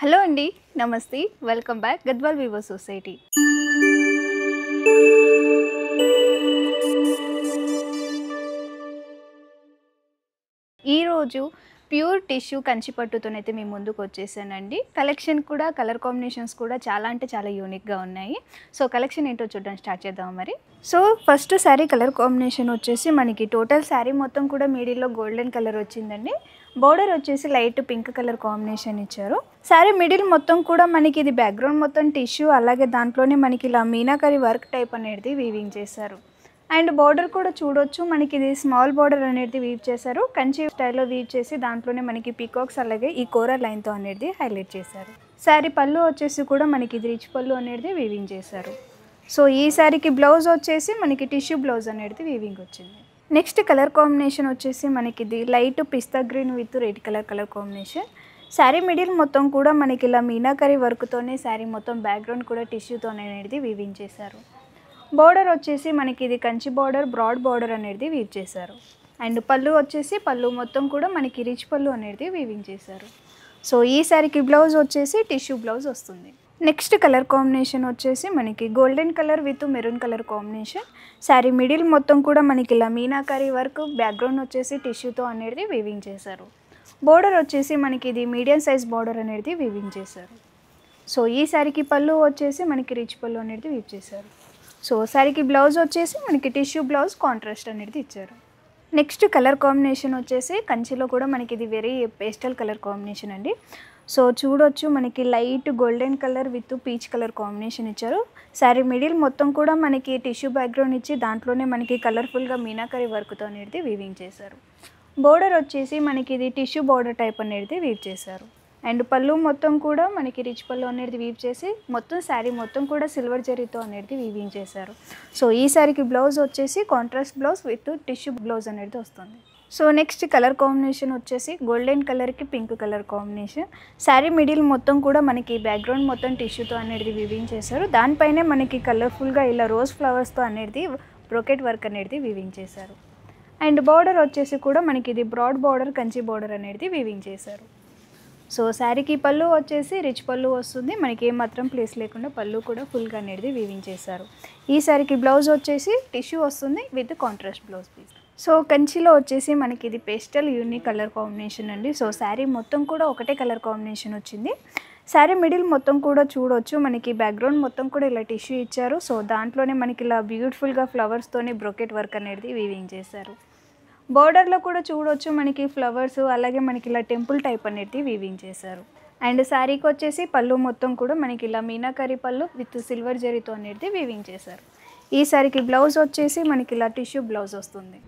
Hello అండి. నమస్తే. Welcome back Gadwal Vivo society. ఈరోజు ప్యూర్ టిష్యూ కంచి పట్టుతోనైతే మీ ముందుకు వచ్చేసానండి. కలెక్షన్ కూడా కలర్ కాంబినేషన్స్ కూడా చాలా అంటే చాలా యూనిక్‌గా ఉన్నాయి. సో, కలెక్షన్ ఏంటో చూడడం స్టార్ట్ చేద్దామా మరి? So, first sari colour combination వచ్చేసి మనకి టోటల్ శారీ మొత్తం కూడా మిడిల్‌లో గోల్డెన్ కలర్ వచ్చిందండి. బోర్డర్ వచ్చేసి లైట్ పింక్ కలర్ కాంబినేషన్ ఇచ్చారు. శారీ మిడిల్ మొత్తం కూడా మనకి ఇది బ్యాక్‌గ్రౌండ్ మొత్తం టిష్యూ, అలాగే దాంట్లోనే మనకి ఇలా మీనాకరి వర్క్ టైప్ అనేది వీవింగ్ చేశారు. అండ్ బోర్డర్ కూడా చూడొచ్చు, మనకి ఇది స్మాల్ బోర్డర్ అనేది వీవ్ చేశారు. కంచి స్టైల్లో వీవ్ చేసి దాంట్లోనే మనకి పీకాక్స్ అలాగే ఈ కోరా లైన్తో అనేది హైలైట్ చేశారు. శారీ పళ్ళు వచ్చేసి కూడా మనకి ఇది రిచ్ పళ్ళు అనేది వీవింగ్ చేశారు. సో ఈ శారీకి బ్లౌజ్ వచ్చేసి మనకి టిష్యూ బ్లౌజ్ అనేది వీవింగ్ వచ్చింది. నెక్స్ట్ కలర్ కాంబినేషన్ వచ్చేసి మనకి ఇది light pista green with red colour combination. Sari middle మొత్తం కూడా మనకి ఇలా మీనాకరి వర్క్తోనే శారీ మొత్తం బ్యాక్గ్రౌండ్ కూడా టిష్యూతోనే అనేది వీవింగ్ చేశారు. బోర్డర్ వచ్చేసి మనకి ఇది కంచి బోర్డర్, బ్రాడ్ బోర్డర్ అనేది వీవ్ చేశారు. అండ్ పళ్ళు వచ్చేసి పళ్ళు మొత్తం కూడా మనకి రిచ్ పళ్ళు అనేది వీవింగ్ చేశారు. సో ఈ శారీకి బ్లౌజ్ వచ్చేసి టిష్యూ బ్లౌజ్ వస్తుంది. నెక్స్ట్ కలర్ కాంబినేషన్ వచ్చేసి మనకి golden colour with maroon colour combination. Sari middle మొత్తం కూడా మనకి ఇలా మీనాకరి వర్క్, బ్యాక్గ్రౌండ్ వచ్చేసి టిష్యూతో అనేది వీవింగ్ చేశారు. బోర్డర్ వచ్చేసి మనకి ఇది మీడియం సైజ్ బోర్డర్ అనేది వీవింగ్ చేశారు. సో ఈ శారీకి పళ్ళు వచ్చేసి మనకి రిచ్ పళ్ళు అనేది వీవ్ చేశారు. సో శారీకి బ్లౌజ్ వచ్చేసి మనకి టిష్యూ బ్లౌజ్ కాంట్రాస్ట్ అనేది ఇచ్చారు. నెక్స్ట్ కలర్ కాంబినేషన్ వచ్చేసి కంచిలో కూడా మనకి ఇది వెరీ పేస్టల్ కలర్ కాంబినేషన్ అండి. సో చూడొచ్చు, మనకి light golden colour with peach colour combination ఇచ్చారు. శారీ మిడిల్ మొత్తం కూడా మనకి టిష్యూ బ్యాక్గ్రౌండ్ ఇచ్చి దాంట్లోనే మనకి కలర్ఫుల్గా మీనాకరి వర్క్తో అనేది వీవింగ్ చేశారు. బోర్డర్ వచ్చేసి మనకి ఇది టిష్యూ బోర్డర్ టైప్ అనేది వీవ్ చేశారు. అండ్ పళ్ళు మొత్తం కూడా మనకి రిచ్ పళ్ళు అనేది వీవ్ చేసి మొత్తం శారీ మొత్తం కూడా సిల్వర్ జరీతో అనేది వీవింగ్ చేశారు. సో ఈ శారీకి బ్లౌజ్ వచ్చేసి contrast blouse with tissue blouse అనేది వస్తుంది. సో నెక్స్ట్ కలర్ కాంబినేషన్ వచ్చేసి గోల్డెన్ కలర్కి pink colour combination. Sari middle మొత్తం కూడా మనకి బ్యాక్గ్రౌండ్ మొత్తం టిష్యూతో అనేది వీవింగ్ చేశారు. దానిపైనే మనకి కలర్ఫుల్గా ఇలా రోజ్ ఫ్లవర్స్తో అనేది బ్రోకెట్ వర్క్ అనేది వీవింగ్ చేశారు. అండ్ బార్డర్ వచ్చేసి కూడా మనకి ఇది బ్రాడ్ బార్డర్, కంచి బార్డర్ అనేది వీవింగ్ చేశారు. సో శారీకి పళ్ళు వచ్చేసి రిచ్ పళ్ళు వస్తుంది. మనకి ఏమాత్రం ప్లేస్ లేకుండా పళ్ళు కూడా ఫుల్గా అనేది వీవింగ్ చేశారు. ఈ శారీకి బ్లౌజ్ వచ్చేసి టిష్యూ వస్తుంది with contrast blouse piece. So కంచిలో వచ్చేసి మనకి ఇది పేస్టల్ యూనిక్ కలర్ కాంబినేషన్ అండి. సో శారీ మొత్తం కూడా ఒకటే కలర్ కాంబినేషన్ వచ్చింది. శారీ మిడిల్ మొత్తం కూడా చూడొచ్చు, మనకి బ్యాక్గ్రౌండ్ మొత్తం కూడా ఇలా టిష్యూ ఇచ్చారు. సో దాంట్లోనే మనకి ఇలా బ్యూటిఫుల్గా ఫ్లవర్స్తోని బ్రోకెట్ వర్క్ అనేది వీవింగ్ చేశారు. బోర్డర్లో కూడా చూడొచ్చు, మనకి ఫ్లవర్స్ అలాగే మనకి ఇలా టెంపుల్ టైప్ అనేది వీవింగ్ చేశారు. అండ్ శారీకి వచ్చేసి పళ్ళు మొత్తం కూడా మనకి ఇలా మీనాకరి పళ్ళు విత్ సిల్వర్ జరీతో అనేది వీవింగ్ చేశారు. ఈ శారీకి బ్లౌజ్ వచ్చేసి మనకి ఇలా టిష్యూ బ్లౌజ్ వస్తుంది.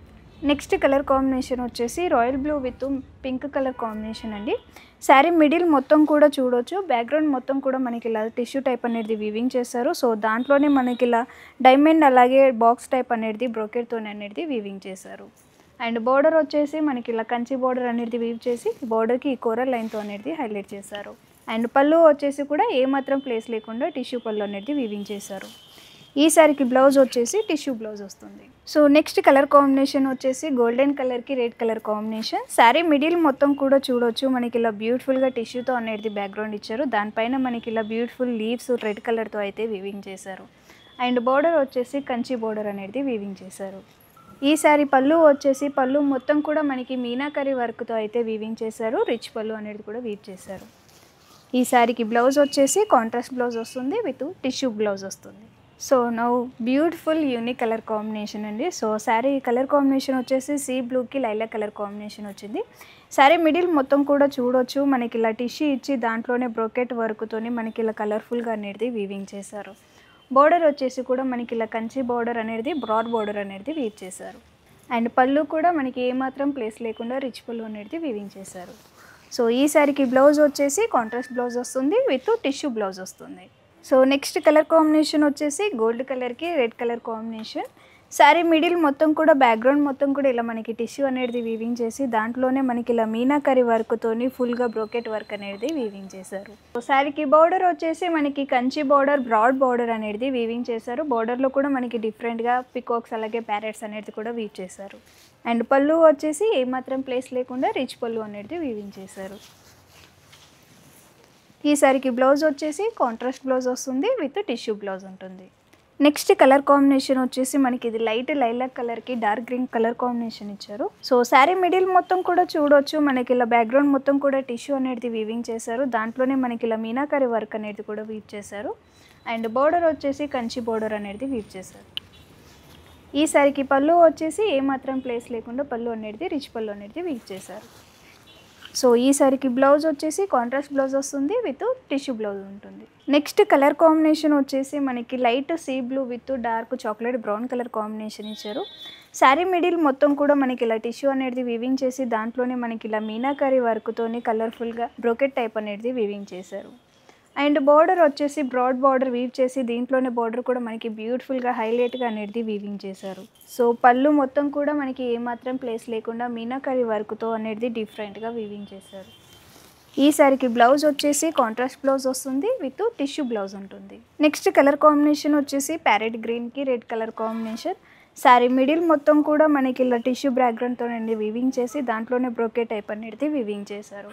నెక్స్ట్ కలర్ కాంబినేషన్ వచ్చేసి royal blue with pink colour combination అండి. శారీ మిడిల్ మొత్తం కూడా చూడొచ్చు, బ్యాక్గ్రౌండ్ మొత్తం కూడా మనకి ఇలా టిష్యూ టైప్ అనేది వీవింగ్ చేశారు. సో దాంట్లోనే మనకి ఇలా డైమండ్ అలాగే బాక్స్ టైప్ అనేది బ్రోకెట్తో అనేది వీవింగ్ చేశారు. అండ్ బోర్డర్ వచ్చేసి మనకి ఇలా కంచి బోర్డర్ అనేది వీవ్ చేసి బోర్డర్కి ఈ కోరల్ లైన్తో అనేది హైలైట్ చేశారు. అండ్ పళ్ళు వచ్చేసి కూడా ఏమాత్రం ప్లేస్ లేకుండా టిష్యూ పళ్ళు అనేది వీవింగ్ చేశారు. ఈ శారీకి బ్లౌజ్ వచ్చేసి టిష్యూ బ్లౌజ్ వస్తుంది. సో నెక్స్ట్ కలర్ కాంబినేషన్ వచ్చేసి గోల్డెన్ కలర్కి red colour combination. Sari middle మొత్తం కూడా చూడొచ్చు, మనకి ఇలా బ్యూటిఫుల్గా టిష్యూతో అనేది బ్యాక్గ్రౌండ్ ఇచ్చారు. దానిపైన మనకి ఇలా బ్యూటిఫుల్ లీవ్స్ రెడ్ కలర్తో అయితే వీవింగ్ చేశారు. అండ్ బోర్డర్ వచ్చేసి కంచి బోర్డర్ అనేది వీవింగ్ చేశారు. ఈ శారీ పళ్ళు వచ్చేసి పళ్ళు మొత్తం కూడా మనకి మీనాకరి వర్క్తో అయితే వీవింగ్ చేశారు. రిచ్ పళ్ళు అనేది కూడా వీవ్ చేశారు. ఈ శారీకి బ్లౌజ్ వచ్చేసి కాంట్రాస్ట్ బ్లౌజ్ వస్తుంది విత్ టిష్యూ బ్లౌజ్ వస్తుంది. So now beautiful unique colour combination అండి. సో శారీ కలర్ కాంబినేషన్ వచ్చేసి సీ బ్లూకి లైలాక్ కలర్ కాంబినేషన్ వచ్చింది. శారీ మిడిల్ మొత్తం కూడా చూడొచ్చు, మనకి ఇలా టిష్యూ ఇచ్చి దాంట్లోనే బ్రోకెట్ వర్క్తోని మనకి ఇలా కలర్ఫుల్గా అనేది వీవింగ్ చేశారు. బోర్డర్ వచ్చేసి కూడా మనకి ఇలా కంచి బోర్డర్ అనేది బ్రాడ్ బోర్డర్ అనేది వీవ్ చేశారు. అండ్ పళ్ళు కూడా మనకి ఏమాత్రం ప్లేస్ లేకుండా రిచ్ పళ్ళు అనేది వీవింగ్ చేశారు. సో ఈ శారీకి బ్లౌజ్ వచ్చేసి కాంట్రాస్ట్ బ్లౌజ్ వస్తుంది విత్ టిష్యూ బ్లౌజ్ వస్తుంది. సో నెక్స్ట్ కలర్ కాంబినేషన్ వచ్చేసి గోల్డ్ కలర్కి red colour combination. Sari middle మొత్తం కూడా బ్యాక్గ్రౌండ్ మొత్తం కూడా ఇలా మనకి టిష్యూ అనేది వీవింగ్ చేసి దాంట్లోనే మనకి ఇలా మీనాకరి వర్క్తోని ఫుల్గా బ్రోకెట్ వర్క్ అనేది వీవింగ్ చేశారు. శారీకి బార్డర్ వచ్చేసి మనకి కంచి బార్డర్, బ్రాడ్ బార్డర్ అనేది వీవింగ్ చేశారు. బార్డర్లో కూడా మనకి డిఫరెంట్గా పికాక్స్ అలాగే ప్యారెట్స్ అనేది కూడా వీవ్ చేశారు. అండ్ పళ్ళు వచ్చేసి ఏమాత్రం ప్లేస్ లేకుండా రిచ్ పళ్ళు అనేది వీవింగ్ చేశారు. ఈ సారీకి బ్లౌజ్ వచ్చేసి కాంట్రాస్ట్ బ్లౌజ్ వస్తుంది విత్ టిష్యూ బ్లౌజ్ ఉంటుంది. నెక్స్ట్ కలర్ కాంబినేషన్ వచ్చేసి మనకి ఇది లైట్ లైలాక్ కలర్కి డార్క్ గ్రీన్ కలర్ కాంబినేషన్ ఇచ్చారు. సో శారీ మిడిల్ మొత్తం కూడా చూడొచ్చు, మనకి ఇలా బ్యాక్గ్రౌండ్ మొత్తం కూడా టిష్యూ అనేది వీవింగ్ చేశారు. దాంట్లోనే మనకి ఇలా మీనాకరి వర్క్ అనేది కూడా వీవ్ చేశారు. అండ్ బోర్డర్ వచ్చేసి కంచి బోర్డర్ అనేది వీవ్ చేశారు. ఈ సారీకి పళ్ళు వచ్చేసి ఏమాత్రం ప్లేస్ లేకుండా పళ్ళు అనేది రిచ్ పళ్ళు అనేది వీవ్ చేశారు. సో ఈ సారీకి బ్లౌజ్ వచ్చేసి కాంట్రాస్ట్ బ్లౌజ్ వస్తుంది విత్ టిష్యూ బ్లౌజ్ ఉంటుంది. నెక్స్ట్ కలర్ కాంబినేషన్ వచ్చేసి మనకి light sea blue with dark chocolate brown colour combination ఇచ్చారు. శారీ మిడిల్ మొత్తం కూడా మనకి ఇలా టిష్యూ అనేది వీవింగ్ చేసి దాంట్లోనే మనకి ఇలా మీనాకరి వర్క్తోని కలర్ఫుల్గా బ్రోకెట్ టైప్ అనేది వీవింగ్ చేశారు. అండ్ బార్డర్ వచ్చేసి బ్రాడ్ బార్డర్ వీవ్ చేసి దీంట్లోనే బార్డర్ కూడా మనకి బ్యూటిఫుల్గా హైలైట్గా అనేది వీవింగ్ చేశారు. సో పళ్ళు మొత్తం కూడా మనకి ఏమాత్రం ప్లేస్ లేకుండా మీనాకరి వర్క్తో అనేది డిఫరెంట్గా వీవింగ్ చేశారు. ఈ సారీకి బ్లౌజ్ వచ్చేసి కాంట్రాస్ట్ బ్లౌజ్ వస్తుంది విత్ టిష్యూ బ్లౌజ్ ఉంటుంది. నెక్స్ట్ కలర్ కాంబినేషన్ వచ్చేసి ప్యారెట్ గ్రీన్కి red colour combination. Sari middle మొత్తం కూడా మనకి ఇలా టిష్యూ బ్యాక్గ్రౌండ్తో వీవింగ్ చేసి దాంట్లోనే బ్రోకెట్ టైప్ అనేది వీవింగ్ చేశారు.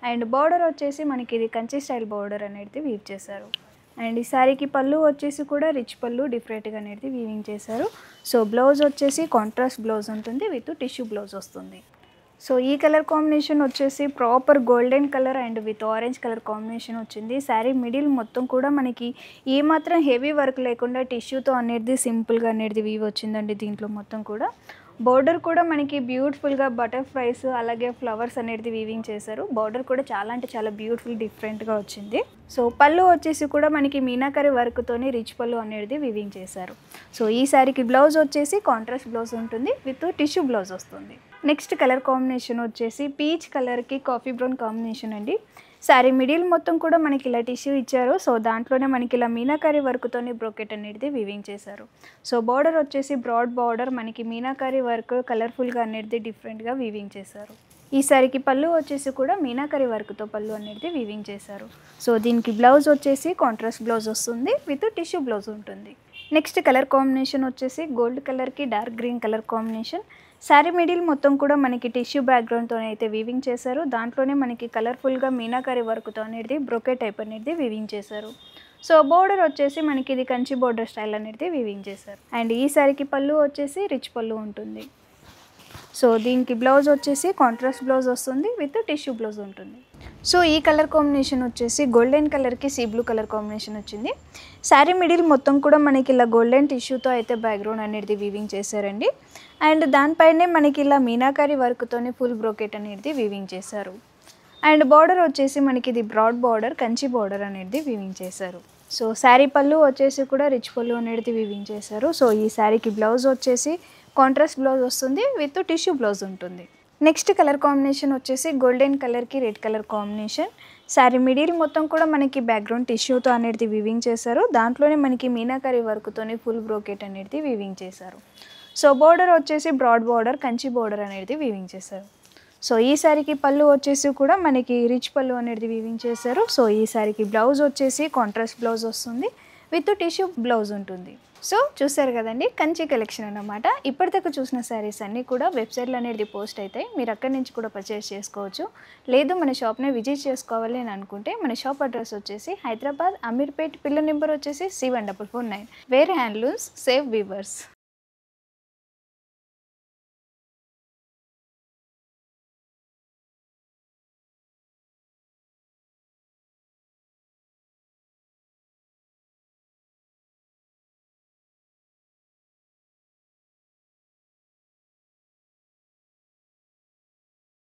అండ్ బార్డర్ వచ్చేసి మనకి ఇది కంచి స్టైల్ బార్డర్ అనేది వీవ్ చేశారు. అండ్ ఈ శారీకి పళ్ళు వచ్చేసి కూడా రిచ్ పళ్ళు డిఫరెంట్గా అనేది వీవింగ్ చేశారు. సో బ్లౌజ్ వచ్చేసి కాంట్రాస్ట్ బ్లౌజ్ ఉంటుంది విత్ టిష్యూ బ్లౌజ్ వస్తుంది. సో ఈ కలర్ కాంబినేషన్ వచ్చేసి proper golden colour and with orange colour combination వచ్చింది. శారీ మిడిల్ మొత్తం కూడా మనకి ఏమాత్రం హెవీ వర్క్ లేకుండా టిష్యూతో అనేది సింపుల్గా అనేది వీవ్ వచ్చిందండి. దీంట్లో మొత్తం కూడా బోర్డర్ కూడా మనకి బ్యూటిఫుల్గా బటర్ఫ్లైస్ అలాగే ఫ్లవర్స్ అనేది వీవింగ్ చేశారు. బోర్డర్ కూడా చాలా అంటే చాలా బ్యూటిఫుల్ డిఫరెంట్గా వచ్చింది. సో పళ్ళు వచ్చేసి కూడా మనకి మీనాకరి వర్క్తోని రిచ్ పళ్ళు అనేది వీవింగ్ చేశారు. సో ఈ శారీకి బ్లౌజ్ వచ్చేసి కాంట్రాస్ట్ బ్లౌజ్ ఉంటుంది విత్ టిష్యూ బ్లౌజ్ వస్తుంది. నెక్స్ట్ కలర్ కాంబినేషన్ వచ్చేసి పీచ్ కలర్కి కాఫీ బ్రౌన్ కాంబినేషన్ అండి. శారీ మిడిల్ మొత్తం కూడా మనకి ఇలా టిష్యూ ఇచ్చారు. సో దాంట్లోనే మనకి ఇలా మీనాకరి వర్క్తోని బ్రోకెట్ అనేది వీవింగ్ చేశారు. సో బార్డర్ వచ్చేసి బ్రాడ్ బార్డర్ మనకి మీనాకరి వర్క్ కలర్ఫుల్గా అనేది డిఫరెంట్గా వీవింగ్ చేశారు. ఈ సారీకి పళ్ళు వచ్చేసి కూడా మీనాకరి వర్క్తో పళ్ళు అనేది వీవింగ్ చేశారు. సో దీనికి బ్లౌజ్ వచ్చేసి కాంట్రాస్ట్ బ్లౌజ్ వస్తుంది విత్ టిష్యూ బ్లౌజ్ ఉంటుంది. నెక్స్ట్ కలర్ కాంబినేషన్ వచ్చేసి గోల్డ్ కలర్కి dark green colour combination. Sari middle మొత్తం కూడా మనకి టిష్యూ బ్యాక్గ్రౌండ్తో అయితే వీవింగ్ చేశారు. దాంట్లోనే మనకి కలర్ఫుల్గా మీనాకరి వర్క్తో అనేది బ్రోకెట్ టైప్ అనేది వీవింగ్ చేశారు. సో బోర్డర్ వచ్చేసి మనకి ఇది కంచి బోర్డర్ స్టైల్ అనేది వీవింగ్ చేశారు. అండ్ ఈ సారీకి పళ్ళు వచ్చేసి రిచ్ పళ్ళు ఉంటుంది. సో దీనికి బ్లౌజ్ వచ్చేసి కాంట్రాస్ట్ బ్లౌజ్ వస్తుంది విత్ టిష్యూ బ్లౌజ్ ఉంటుంది. సో ఈ కలర్ కాంబినేషన్ వచ్చేసి గోల్డెన్ కలర్కి సీ బ్లూ కలర్ కాంబినేషన్ వచ్చింది. శారీ మిడిల్ మొత్తం కూడా మనకి ఇలా గోల్డెన్ టిష్యూతో అయితే బ్యాక్గ్రౌండ్ అనేది వీవింగ్ చేశారండి. అండ్ దానిపైనే మనకి ఇలా మీనాకరి వర్క్తోని ఫుల్ బ్రోకెట్ అనేది వీవింగ్ చేశారు. అండ్ బార్డర్ వచ్చేసి మనకి ఇది బ్రాడ్ బార్డర్ కంచి బార్డర్ అనేది వీవింగ్ చేశారు. సో శారీ పళ్ళు వచ్చేసి కూడా రిచ్ పళ్ళు అనేది వీవింగ్ చేశారు. సో ఈ శారీకి బ్లౌజ్ వచ్చేసి కాంట్రాస్ట్ బ్లౌజ్ వస్తుంది విత్ టిష్యూ బ్లౌజ్ ఉంటుంది. నెక్స్ట్ కలర్ కాంబినేషన్ వచ్చేసి గోల్డెన్ కలర్కి red colour combination. Sari middle మొత్తం కూడా మనకి బ్యాక్గ్రౌండ్ టిష్యూతో అనేది వీవింగ్ చేశారు. దాంట్లోనే మనకి మీనాకరి వర్క్తోని ఫుల్ బ్రోకెట్ అనేది వీవింగ్ చేశారు. సో బోర్డర్ వచ్చేసి బ్రాడ్ బార్డర్ కంచి బోర్డర్ అనేది వీవింగ్ చేశారు. సో ఈ సారీకి పళ్ళు వచ్చేసి కూడా మనకి రిచ్ పళ్ళు అనేది వీవింగ్ చేశారు. సో ఈ సారీకి బ్లౌజ్ వచ్చేసి కాంట్రాస్ట్ బ్లౌజ్ వస్తుంది విత్ టిష్యూ బ్లౌజ్ ఉంటుంది. సో చూసారు కదండి కంచి కలెక్షన్ అన్నమాట. ఇప్పటిదాకా చూసిన శారీస్ అన్నీ కూడా వెబ్సైట్లో అనేది పోస్ట్ అవుతాయి. మీరు అక్కడి నుంచి కూడా పర్చేస్ చేసుకోవచ్చు. లేదు మన షాప్ని విజిట్ చేసుకోవాలి అని అనుకుంటే మన షాప్ అడ్రస్ వచ్చేసి హైదరాబాద్ అమీర్పేట్, పిల్ల నెంబర్ వచ్చేసి 7449. Wear handlooms save weavers.